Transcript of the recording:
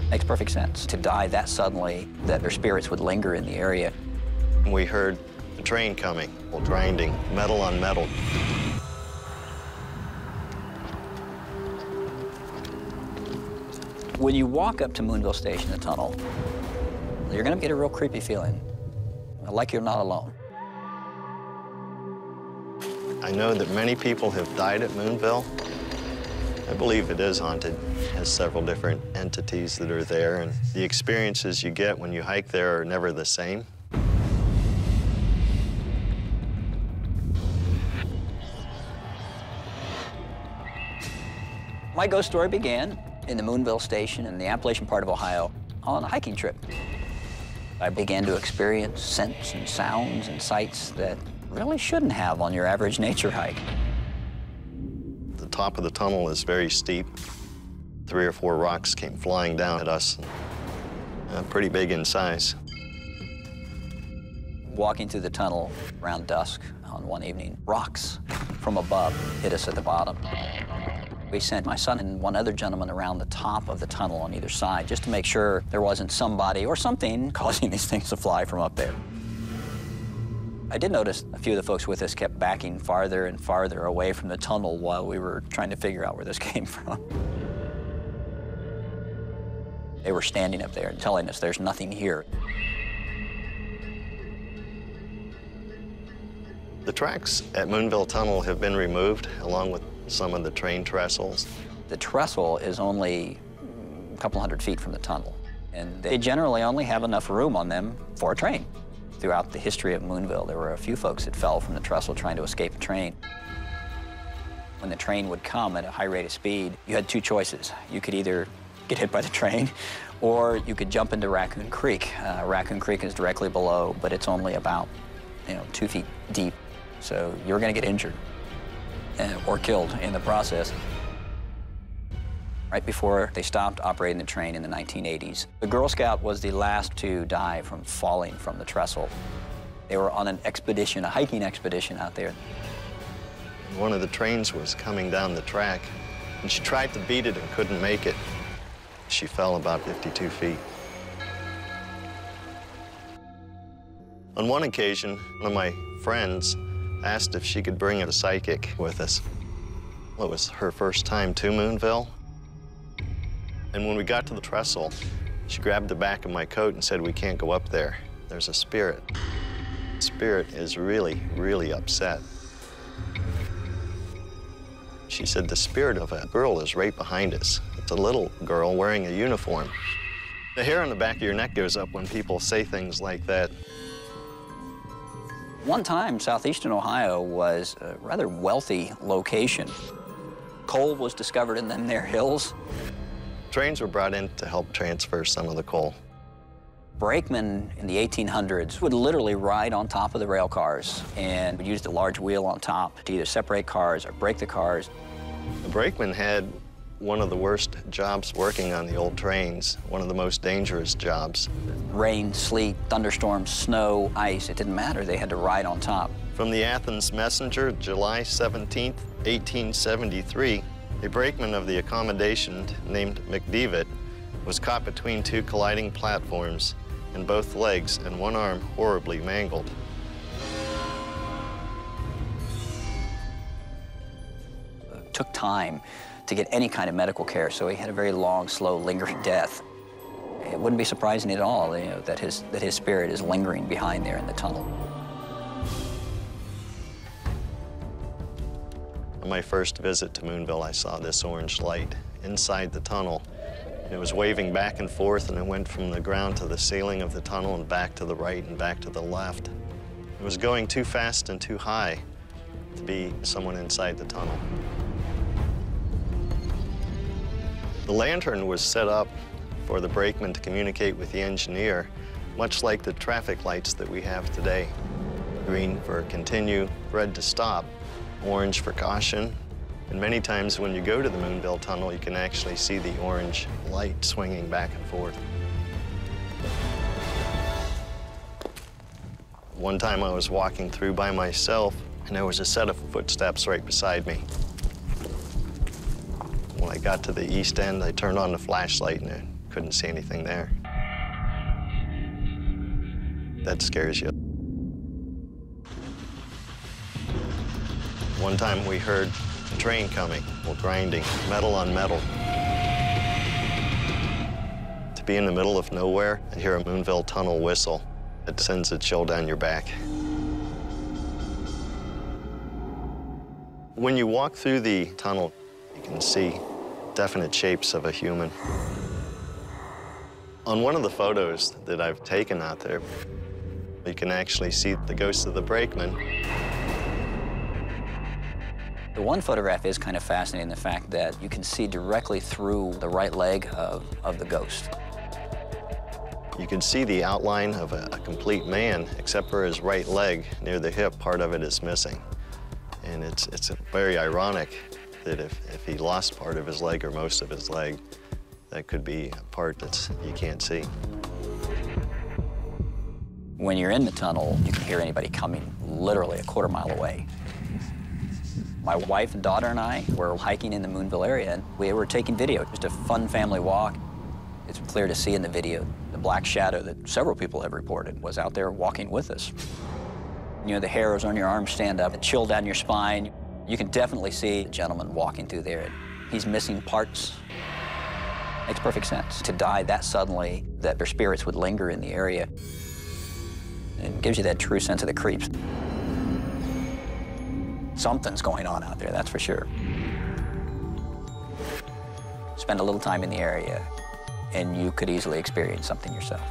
Makes perfect sense to die that suddenly, that their spirits would linger in the area. We heard the train coming, grinding metal on metal. When you walk up to Moonville Station, the tunnel, you're gonna get a real creepy feeling, like you're not alone. I know that many people have died at Moonville. I believe it is haunted. It has several different entities that are there, and the experiences you get when you hike there are never the same. My ghost story began in the Moonville Station in the Appalachian part of Ohio on a hiking trip. I began to experience scents and sounds and sights that really shouldn't have on your average nature hike. The top of the tunnel is very steep. 3 or 4 rocks came flying down at us, pretty big in size. Walking through the tunnel around dusk on one evening, rocks from above hit us at the bottom. We sent my son and one other gentleman around the top of the tunnel on either side just to make sure there wasn't somebody or something causing these things to fly from up there. I did notice a few of the folks with us kept backing farther and farther away from the tunnel while we were trying to figure out where this came from. They were standing up there and telling us there's nothing here. The tracks at Moonville Tunnel have been removed, along with some of the train trestles. The trestle is only a couple hundred feet from the tunnel, and they generally only have enough room on them for a train. Throughout the history of Moonville, there were a few folks that fell from the trestle trying to escape a train. When the train would come at a high rate of speed, you had 2 choices. You could either get hit by the train, or you could jump into Raccoon Creek. Raccoon Creek is directly below, but it's only about 2 feet deep, so you're gonna get injured or killed in the process. Right before they stopped operating the train in the 1980s, the Girl Scout was the last to die from falling from the trestle. They were on an expedition, a hiking expedition out there. One of the trains was coming down the track, and she tried to beat it and couldn't make it. She fell about 52 feet. On one occasion, one of my friends asked if she could bring a psychic with us. Well, it was her first time to Moonville. And when we got to the trestle, she grabbed the back of my coat and said, "We can't go up there. There's a spirit." The spirit is really, really upset. She said, "The spirit of a girl is right behind us. It's a little girl wearing a uniform." The hair on the back of your neck goes up when people say things like that. One time, southeastern Ohio was a rather wealthy location. Coal was discovered in them there hills. Trains were brought in to help transfer some of the coal. Brakemen in the 1800s would literally ride on top of the rail cars and would use the large wheel on top to either separate cars or brake the cars. The brakeman had one of the worst jobs working on the old trains, one of the most dangerous jobs. Rain, sleet, thunderstorms, snow, ice, it didn't matter. They had to ride on top. From the Athens Messenger, July 17th, 1873, a brakeman of the accommodation named McDevitt was caught between 2 colliding platforms, and both legs and one arm horribly mangled. It took time to get any kind of medical care, so he had a very long, slow, lingering death. It wouldn't be surprising at all, that his spirit is lingering behind there in the tunnel. On my first visit to Moonville, I saw this orange light inside the tunnel. It was waving back and forth, and it went from the ground to the ceiling of the tunnel and back to the right and back to the left. It was going too fast and too high to be someone inside the tunnel. The lantern was set up for the brakeman to communicate with the engineer, much like the traffic lights that we have today. Green for continue, red to stop, orange for caution. And many times when you go to the Moonville Tunnel, you can actually see the orange light swinging back and forth. One time I was walking through by myself, and there was a set of footsteps right beside me. When I got to the east end, I turned on the flashlight, and I couldn't see anything there. That scares you. One time we heard a train coming, well, grinding, metal on metal. To be in the middle of nowhere and hear a Moonville tunnel whistle, it sends a chill down your back. When you walk through the tunnel, you can see definite shapes of a human. On one of the photos that I've taken out there, you can actually see the ghost of the brakeman. The one photograph is kind of fascinating in the fact that you can see directly through the right leg of the ghost. You can see the outline of a complete man, except for his right leg near the hip. Part of it is missing. And it's very ironic that if he lost part of his leg or most of his leg, that could be a part that you can't see. When you're in the tunnel, you can hear anybody coming literally a quarter mile away. My wife and daughter and I were hiking in the Moonville area, and we were taking video, just a fun family walk. It's clear to see in the video the black shadow that several people have reported was out there walking with us. You know, the hairs on your arms stand up, the chill down your spine. You can definitely see the gentleman walking through there. He's missing parts. Makes perfect sense to die that suddenly, that their spirits would linger in the area. It gives you that true sense of the creeps. Something's going on out there, that's for sure. Spend a little time in the area, and you could easily experience something yourself.